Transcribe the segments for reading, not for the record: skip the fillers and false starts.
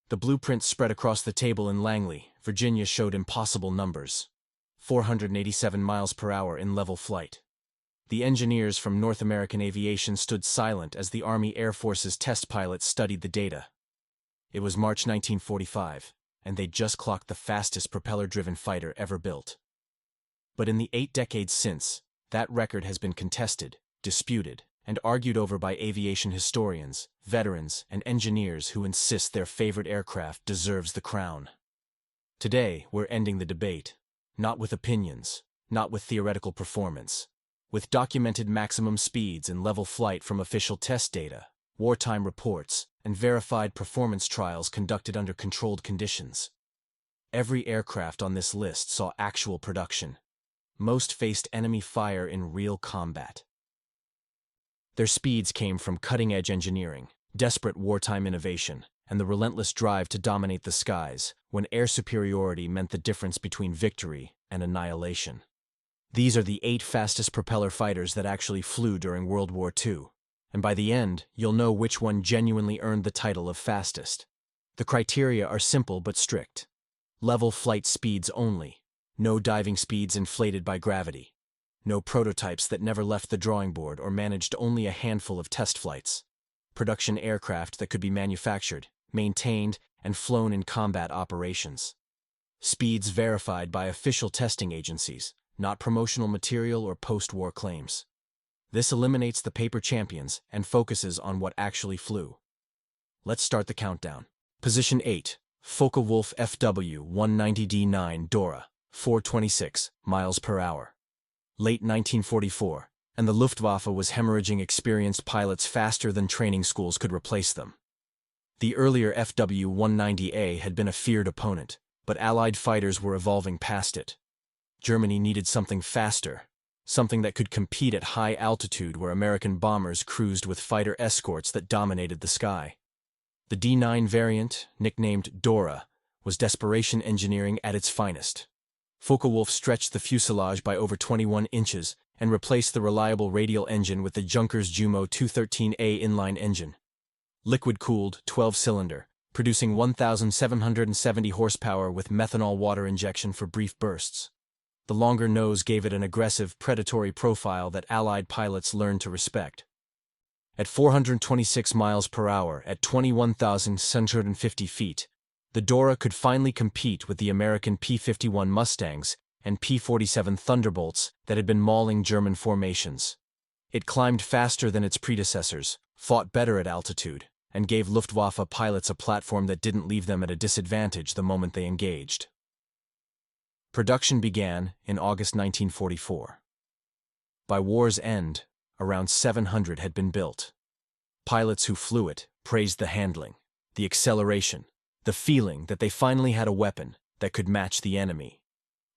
The blueprints spread across the table in Langley, Virginia showed impossible numbers. 487 miles per hour in level flight. The engineers from North American Aviation stood silent as the Army Air Force's test pilots studied the data. It was March 1945, and they'd just clocked the fastest propeller-driven fighter ever built. But in the 8 decades since, that record has been contested, disputed, and argued over by aviation historians, veterans, and engineers who insist their favorite aircraft deserves the crown. Today, we're ending the debate, not with opinions, not with theoretical performance, with documented maximum speeds and level flight from official test data, wartime reports, and verified performance trials conducted under controlled conditions. Every aircraft on this list saw actual production. Most faced enemy fire in real combat. Their speeds came from cutting-edge engineering, desperate wartime innovation, and the relentless drive to dominate the skies when air superiority meant the difference between victory and annihilation. These are the 8 fastest propeller fighters that actually flew during World War II, and by the end, you'll know which one genuinely earned the title of fastest. The criteria are simple but strict. Level flight speeds only. No diving speeds inflated by gravity. No prototypes that never left the drawing board or managed only a handful of test flights. Production aircraft that could be manufactured, maintained, and flown in combat operations. Speeds verified by official testing agencies, not promotional material or post-war claims. This eliminates the paper champions and focuses on what actually flew. Let's start the countdown. Position 8, Focke-Wulf FW-190D-9 Dora, 426 miles per hour. Late 1944, and the Luftwaffe was hemorrhaging experienced pilots faster than training schools could replace them. The earlier FW-190A had been a feared opponent, but Allied fighters were evolving past it. Germany needed something faster, something that could compete at high altitude where American bombers cruised with fighter escorts that dominated the sky. The D9 variant, nicknamed Dora, was desperation engineering at its finest. Focke-Wulf stretched the fuselage by over 21 inches and replaced the reliable radial engine with the Junkers Jumo 213A inline engine. Liquid-cooled, 12-cylinder, producing 1,770 horsepower with methanol water injection for brief bursts. The longer nose gave it an aggressive, predatory profile that Allied pilots learned to respect. At 426 miles per hour at 21,750 feet, the Dora could finally compete with the American P-51 Mustangs and P-47 Thunderbolts that had been mauling German formations. It climbed faster than its predecessors, fought better at altitude, and gave Luftwaffe pilots a platform that didn't leave them at a disadvantage the moment they engaged. Production began in August 1944. By war's end, around 700 had been built. Pilots who flew it praised the handling, the acceleration, the feeling that they finally had a weapon that could match the enemy.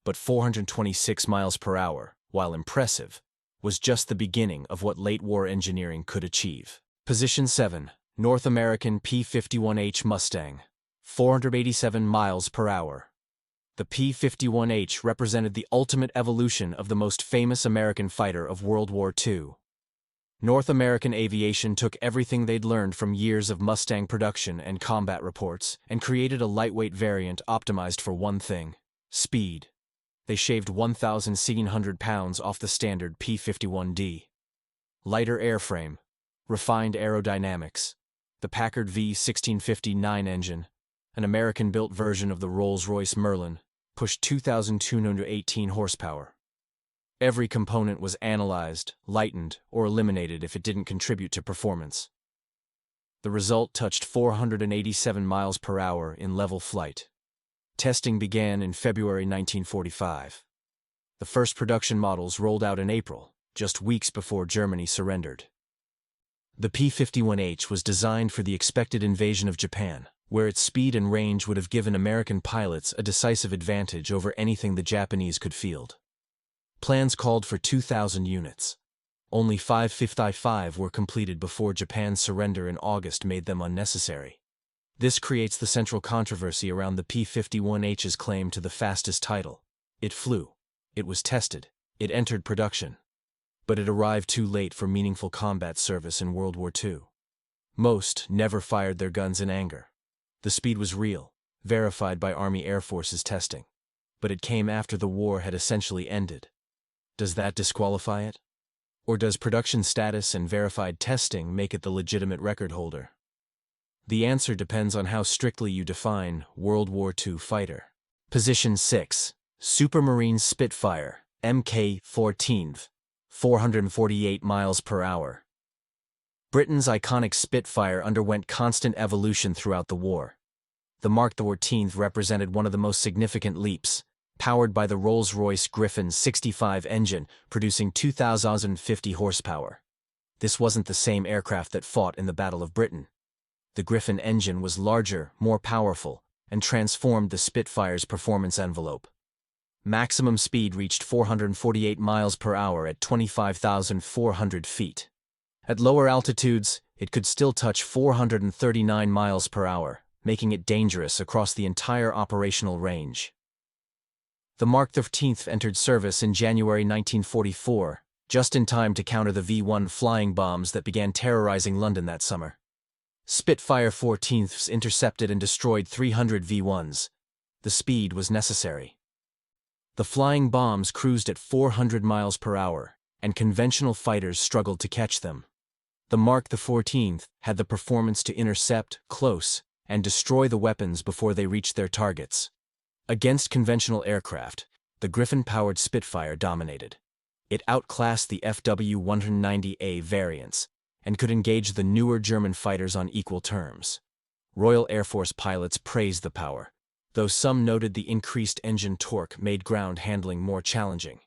But 426 miles per hour, while impressive, was just the beginning of what late-war engineering could achieve. Position 7, North American P-51H Mustang, 487 miles per hour. The P-51H represented the ultimate evolution of the most famous American fighter of World War II. North American Aviation took everything they'd learned from years of Mustang production and combat reports and created a lightweight variant optimized for one thing: speed. They shaved 1,700 pounds off the standard P-51D. Lighter airframe, refined aerodynamics, the Packard V1650-9 engine, an American-built version of the Rolls-Royce Merlin, pushed 2,218 horsepower. Every component was analyzed, lightened, or eliminated if it didn't contribute to performance. The result touched 487 miles per hour in level flight. Testing began in February 1945. The first production models rolled out in April, just weeks before Germany surrendered. The P-51H was designed for the expected invasion of Japan, where its speed and range would have given American pilots a decisive advantage over anything the Japanese could field. Plans called for 2,000 units. Only 5 Spitfire were completed before Japan's surrender in August made them unnecessary. This creates the central controversy around the P-51H's claim to the fastest title. It flew. It was tested. It entered production. But it arrived too late for meaningful combat service in World War II. Most never fired their guns in anger. The speed was real, verified by Army Air Force's testing. But it came after the war had essentially ended. Does that disqualify it? Or does production status and verified testing make it the legitimate record holder? The answer depends on how strictly you define World War II fighter. Position 6. Supermarine Spitfire, Mk-14, 448 miles per hour. Britain's iconic Spitfire underwent constant evolution throughout the war. The Mark XIV represented one of the most significant leaps, powered by the Rolls-Royce Griffon 65 engine, producing 2,050 horsepower. This wasn't the same aircraft that fought in the Battle of Britain. The Griffon engine was larger, more powerful, and transformed the Spitfire's performance envelope. Maximum speed reached 448 miles per hour at 25,400 feet. At lower altitudes, it could still touch 439 miles per hour, making it dangerous across the entire operational range. The Mark XIV entered service in January 1944, just in time to counter the V-1 flying bombs that began terrorizing London that summer. Spitfire XIVs intercepted and destroyed 300 V-1s. The speed was necessary. The flying bombs cruised at 400 miles per hour, and conventional fighters struggled to catch them. The Mark XIV had the performance to intercept, close, and destroy the weapons before they reached their targets. Against conventional aircraft, the Griffon-powered Spitfire dominated. It outclassed the FW-190A variants, and could engage the newer German fighters on equal terms. Royal Air Force pilots praised the power, though some noted the increased engine torque made ground handling more challenging.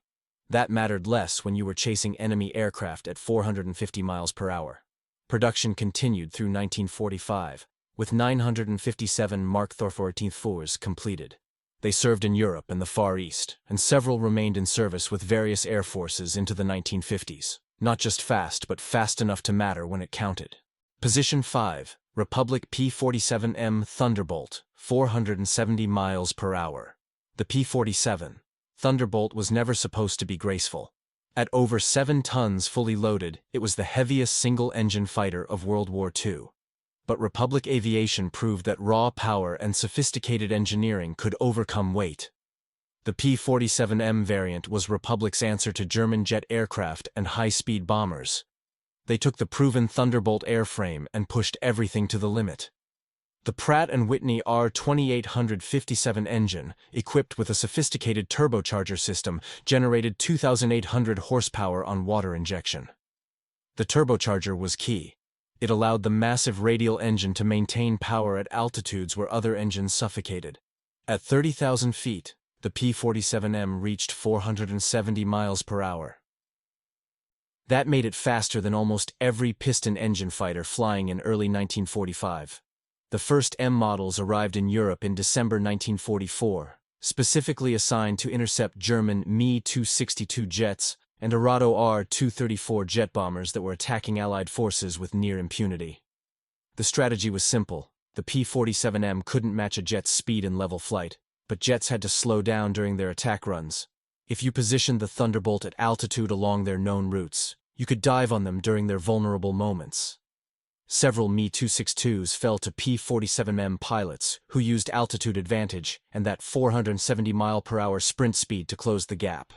That mattered less when you were chasing enemy aircraft at 450 miles per hour. Production continued through 1945, with 957 Mark XIVs completed. They served in Europe and the Far East, and several remained in service with various air forces into the 1950s. Not just fast, but fast enough to matter when it counted. Position 5. Republic P-47M Thunderbolt, 470 miles per hour. The P-47 Thunderbolt was never supposed to be graceful. At over 7 tons fully loaded, it was the heaviest single-engine fighter of World War II. But Republic aviation proved that raw power and sophisticated engineering could overcome weight. The P-47M variant was Republic's answer to German jet aircraft and high-speed bombers. They took the proven Thunderbolt airframe and pushed everything to the limit. The Pratt & Whitney R2857 engine, equipped with a sophisticated turbocharger system, generated 2,800 horsepower on water injection. The turbocharger was key. It allowed the massive radial engine to maintain power at altitudes where other engines suffocated. At 30,000 feet, the P-47M reached 470 miles per hour. That made it faster than almost every piston engine fighter flying in early 1945. The first M models arrived in Europe in December 1944, specifically assigned to intercept German Me-262 jets and Arado R-234 jet bombers that were attacking Allied forces with near impunity. The strategy was simple. The P-47M couldn't match a jet's speed in level flight, but jets had to slow down during their attack runs. If you positioned the Thunderbolt at altitude along their known routes, you could dive on them during their vulnerable moments. Several Me-262s fell to P-47M pilots who used altitude advantage and that 470-mile-per-hour sprint speed to close the gap.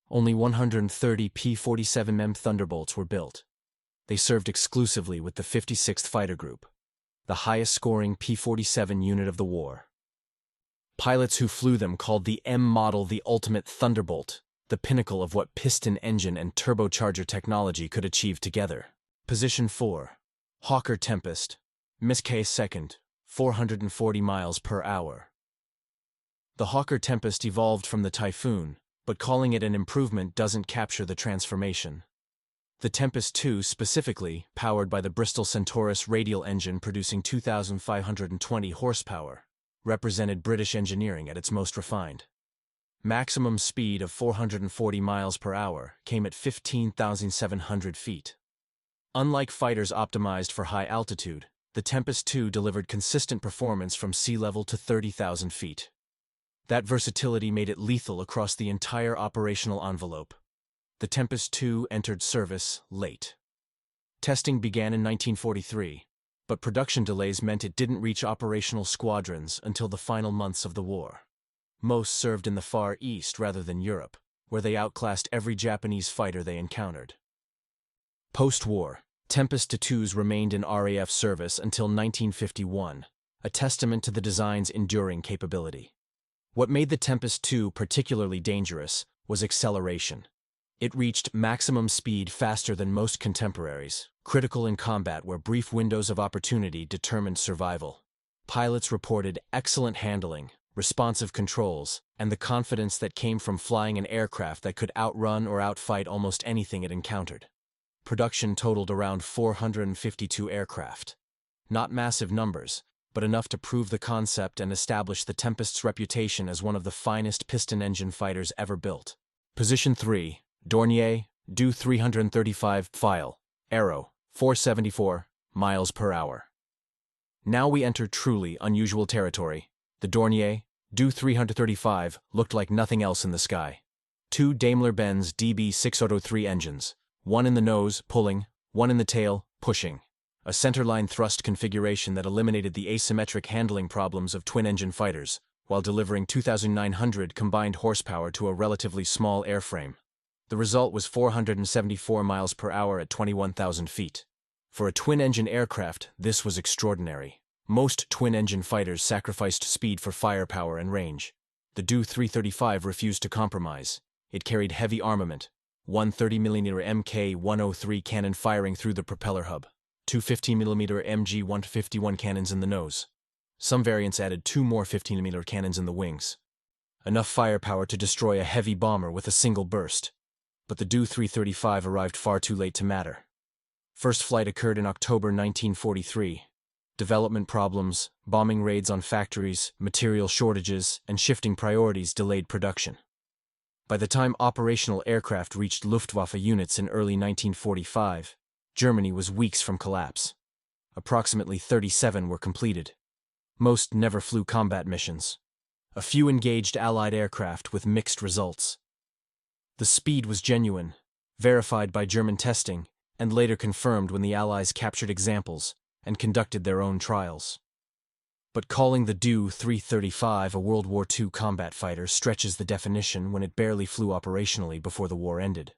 Only 130 P-47M Thunderbolts were built. They served exclusively with the 56th Fighter Group, the highest-scoring P-47 unit of the war. Pilots who flew them called the M model the ultimate Thunderbolt, the pinnacle of what piston engine and turbocharger technology could achieve together. Position 4. Hawker Tempest, Mk-2, 440 miles per hour. The Hawker Tempest evolved from the Typhoon, but calling it an improvement doesn't capture the transformation. The Tempest II, specifically, powered by the Bristol Centaurus radial engine producing 2,520 horsepower, represented British engineering at its most refined. Maximum speed of 440 miles per hour came at 15,700 feet. Unlike fighters optimized for high altitude, the Tempest II delivered consistent performance from sea level to 30,000 feet. That versatility made it lethal across the entire operational envelope. The Tempest II entered service late. Testing began in 1943, But production delays meant it didn't reach operational squadrons until the final months of the war. Most served in the Far East rather than Europe, where they outclassed every Japanese fighter they encountered. Post-war, Tempest IIs remained in RAF service until 1951, a testament to the design's enduring capability. What made the Tempest II particularly dangerous was acceleration. It reached maximum speed faster than most contemporaries, critical in combat where brief windows of opportunity determined survival. Pilots reported excellent handling, responsive controls, and the confidence that came from flying an aircraft that could outrun or outfight almost anything it encountered. Production totaled around 452 aircraft. Not massive numbers, but enough to prove the concept and establish the Tempest's reputation as one of the finest piston engine fighters ever built. Position 3, Dornier Do-335 File, Aero, 474 miles per hour. Now we enter truly unusual territory. The Dornier Do-335 looked like nothing else in the sky. Two Daimler-Benz DB603 engines, one in the nose, pulling, one in the tail, pushing. A centerline thrust configuration that eliminated the asymmetric handling problems of twin-engine fighters, while delivering 2,900 combined horsepower to a relatively small airframe. The result was 474 miles per hour at 21,000 feet. For a twin-engine aircraft, this was extraordinary. Most twin-engine fighters sacrificed speed for firepower and range. The Do-335 refused to compromise. It carried heavy armament, one 30mm Mk-103 cannon firing through the propeller hub, two 15mm MG-151 cannons in the nose. Some variants added two more 15mm cannons in the wings. Enough firepower to destroy a heavy bomber with a single burst. But the Do-335 arrived far too late to matter. First flight occurred in October 1943. Development problems, bombing raids on factories, material shortages, and shifting priorities delayed production. By the time operational aircraft reached Luftwaffe units in early 1945, Germany was weeks from collapse. Approximately 37 were completed. Most never flew combat missions. A few engaged Allied aircraft with mixed results. The speed was genuine, verified by German testing, and later confirmed when the Allies captured examples and conducted their own trials. But calling the Do-335 a World War II combat fighter stretches the definition when it barely flew operationally before the war ended.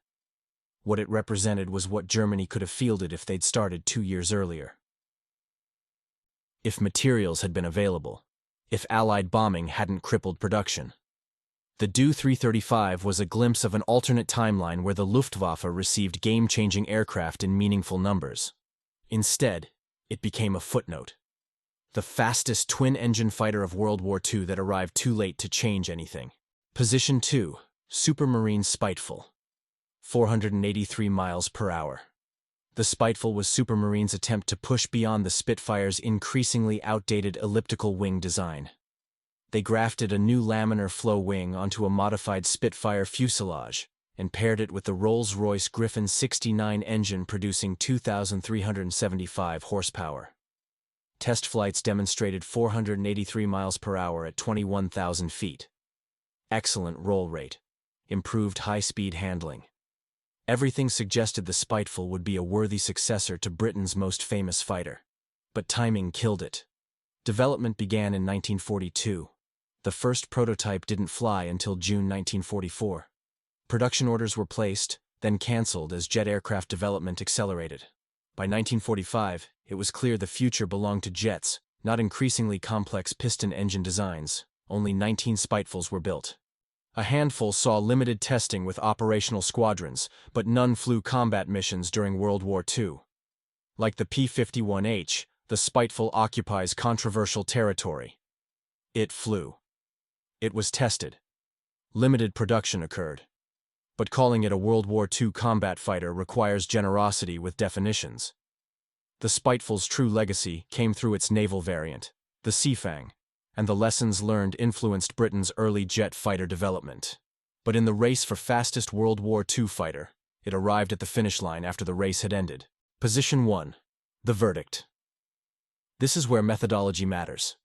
What it represented was what Germany could have fielded if they'd started 2 years earlier. If materials had been available, if Allied bombing hadn't crippled production. The Do-335 was a glimpse of an alternate timeline where the Luftwaffe received game-changing aircraft in meaningful numbers. Instead, it became a footnote. The fastest twin-engine fighter of World War II that arrived too late to change anything. Position 2, Supermarine Spiteful. 483 miles per hour. The Spiteful was Supermarine's attempt to push beyond the Spitfire's increasingly outdated elliptical wing design. They grafted a new laminar flow wing onto a modified Spitfire fuselage and paired it with the Rolls-Royce Griffon 69 engine producing 2,375 horsepower. Test flights demonstrated 483 miles per hour at 21,000 feet. Excellent roll rate. Improved high-speed handling. Everything suggested the Spiteful would be a worthy successor to Britain's most famous fighter. But timing killed it. Development began in 1942. The first prototype didn't fly until June 1944. Production orders were placed, then cancelled as jet aircraft development accelerated. By 1945, it was clear the future belonged to jets, not increasingly complex piston engine designs. Only 19 Spitefuls were built. A handful saw limited testing with operational squadrons, but none flew combat missions during World War II. Like the P-51H, the Spiteful occupies controversial territory. It flew. It was tested. Limited production occurred. But calling it a World War II combat fighter requires generosity with definitions. The Spiteful's true legacy came through its naval variant, the Seafang, and the lessons learned influenced Britain's early jet fighter development. But in the race for fastest World War II fighter, it arrived at the finish line after the race had ended. Position 1. The verdict. This is where methodology matters.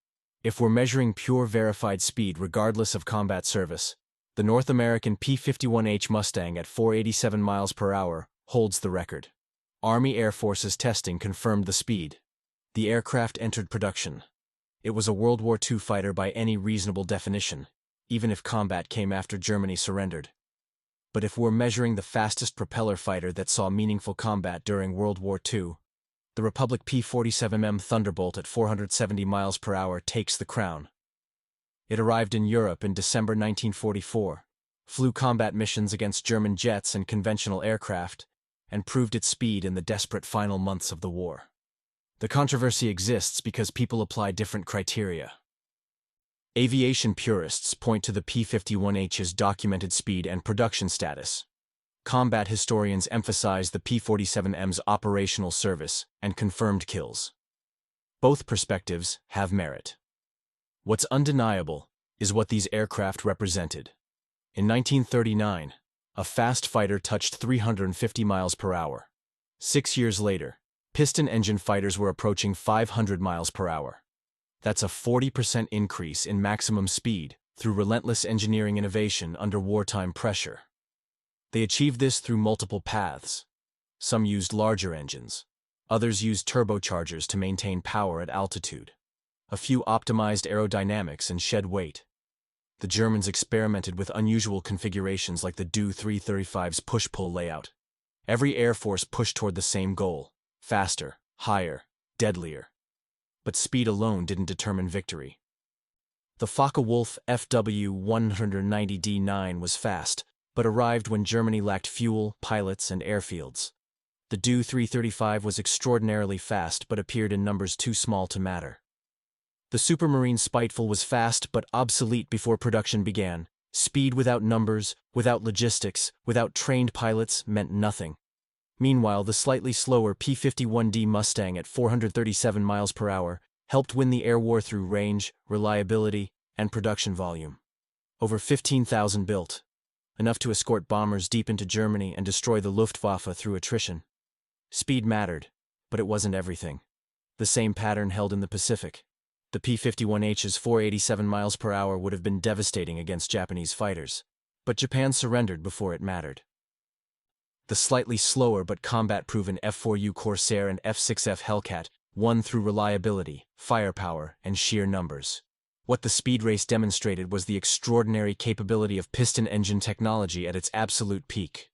If we're measuring pure verified speed regardless of combat service, the North American P-51H Mustang at 487 miles per hour holds the record. Army Air Force's testing confirmed the speed. The aircraft entered production. It was a World War II fighter by any reasonable definition, even if combat came after Germany surrendered. But if we're measuring the fastest propeller fighter that saw meaningful combat during World War II, the Republic P-47M Thunderbolt at 470 miles per hour takes the crown. It arrived in Europe in December 1944, flew combat missions against German jets and conventional aircraft, and proved its speed in the desperate final months of the war. The controversy exists because people apply different criteria. Aviation purists point to the P-51H's documented speed and production status. Combat historians emphasize the P-47M's operational service and confirmed kills. Both perspectives have merit. What's undeniable is what these aircraft represented. In 1939, a fast fighter touched 350 miles per hour. 6 years later, piston engine fighters were approaching 500 miles per hour. That's a 40% increase in maximum speed through relentless engineering innovation under wartime pressure. They achieved this through multiple paths. Some used larger engines. Others used turbochargers to maintain power at altitude. A few optimized aerodynamics and shed weight. The Germans experimented with unusual configurations like the Do-335's push-pull layout. Every air force pushed toward the same goal: faster, higher, deadlier. But speed alone didn't determine victory. The Focke-Wulf FW-190D-9 was fast, but arrived when Germany lacked fuel, pilots, and airfields. The Do-335 was extraordinarily fast but appeared in numbers too small to matter. The Supermarine Spitfire was fast but obsolete before production began. Speed without numbers, without logistics, without trained pilots meant nothing. Meanwhile, the slightly slower P-51D Mustang at 437 miles per hour helped win the air war through range, reliability, and production volume. Over 15,000 built. Enough to escort bombers deep into Germany and destroy the Luftwaffe through attrition. Speed mattered, but it wasn't everything. The same pattern held in the Pacific. The P-51H's 487 miles per hour would have been devastating against Japanese fighters, but Japan surrendered before it mattered. The slightly slower but combat-proven F-4U Corsair and F-6F Hellcat won through reliability, firepower, and sheer numbers. What the speed race demonstrated was the extraordinary capability of piston engine technology at its absolute peak.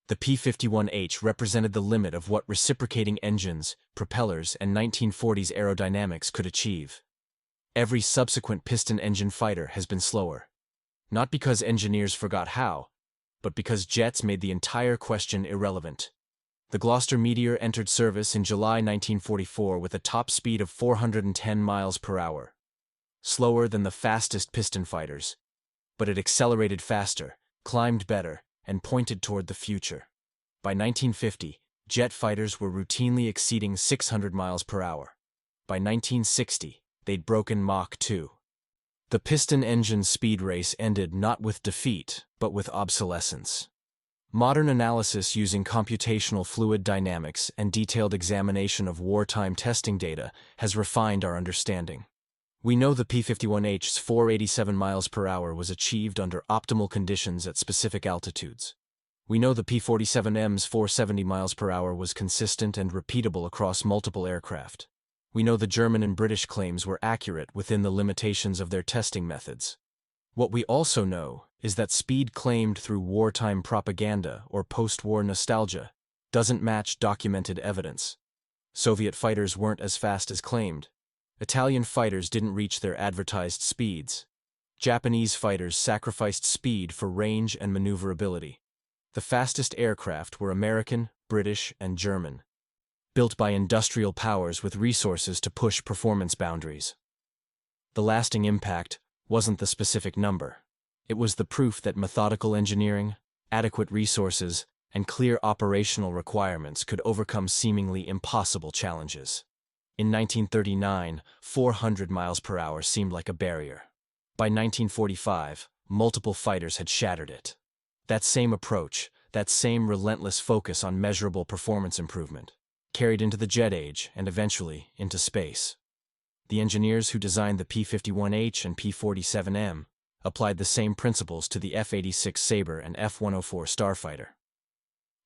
The P-51H represented the limit of what reciprocating engines, propellers, and 1940s aerodynamics could achieve. Every subsequent piston engine fighter has been slower. Not because engineers forgot how, but because jets made the entire question irrelevant. The Gloucester Meteor entered service in July 1944 with a top speed of 410 miles per hour. Slower than the fastest piston fighters, but it accelerated faster, climbed better, and pointed toward the future. By 1950, jet fighters were routinely exceeding 600 miles per hour. By 1960, they'd broken Mach 2. The piston engine speed race ended not with defeat, but with obsolescence. Modern analysis using computational fluid dynamics and detailed examination of wartime testing data has refined our understanding. We know the P-51H's 487 miles per hour was achieved under optimal conditions at specific altitudes. We know the P-47M's 470 miles per hour was consistent and repeatable across multiple aircraft. We know the German and British claims were accurate within the limitations of their testing methods. What we also know is that speed claimed through wartime propaganda or post-war nostalgia doesn't match documented evidence. Soviet fighters weren't as fast as claimed. Italian fighters didn't reach their advertised speeds. Japanese fighters sacrificed speed for range and maneuverability. The fastest aircraft were American, British, and German, built by industrial powers with resources to push performance boundaries. The lasting impact wasn't the specific number. It was the proof that methodical engineering, adequate resources, and clear operational requirements could overcome seemingly impossible challenges. In 1939, 400 miles per hour seemed like a barrier. By 1945, multiple fighters had shattered it. That same approach, that same relentless focus on measurable performance improvement, carried into the jet age and eventually into space. The engineers who designed the P-51H and P-47M applied the same principles to the F-86 Sabre and F-104 Starfighter.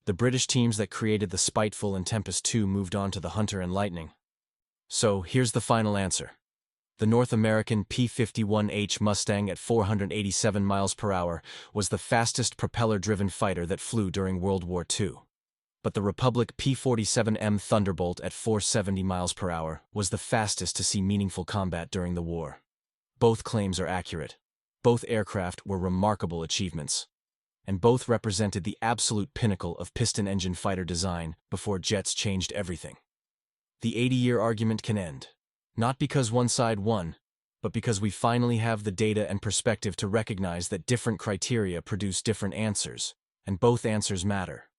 The British teams that created the Spiteful and Tempest II moved on to the Hunter and Lightning. So, here's the final answer. The North American P-51H Mustang at 487 miles per hour was the fastest propeller-driven fighter that flew during World War II. But the Republic P-47M Thunderbolt at 470 miles per hour was the fastest to see meaningful combat during the war. Both claims are accurate. Both aircraft were remarkable achievements. And both represented the absolute pinnacle of piston-engine fighter design before jets changed everything. The 80-year argument can end. Not because one side won, but because we finally have the data and perspective to recognize that different criteria produce different answers, and both answers matter.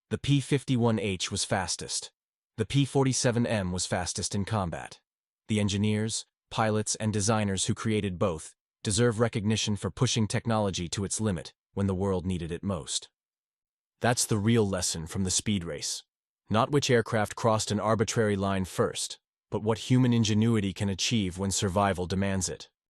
The P-51H was fastest. The P-47M was fastest in combat. The engineers, pilots, and designers who created both deserve recognition for pushing technology to its limit when the world needed it most. That's the real lesson from the speed race. Not which aircraft crossed an arbitrary line first, but what human ingenuity can achieve when survival demands it.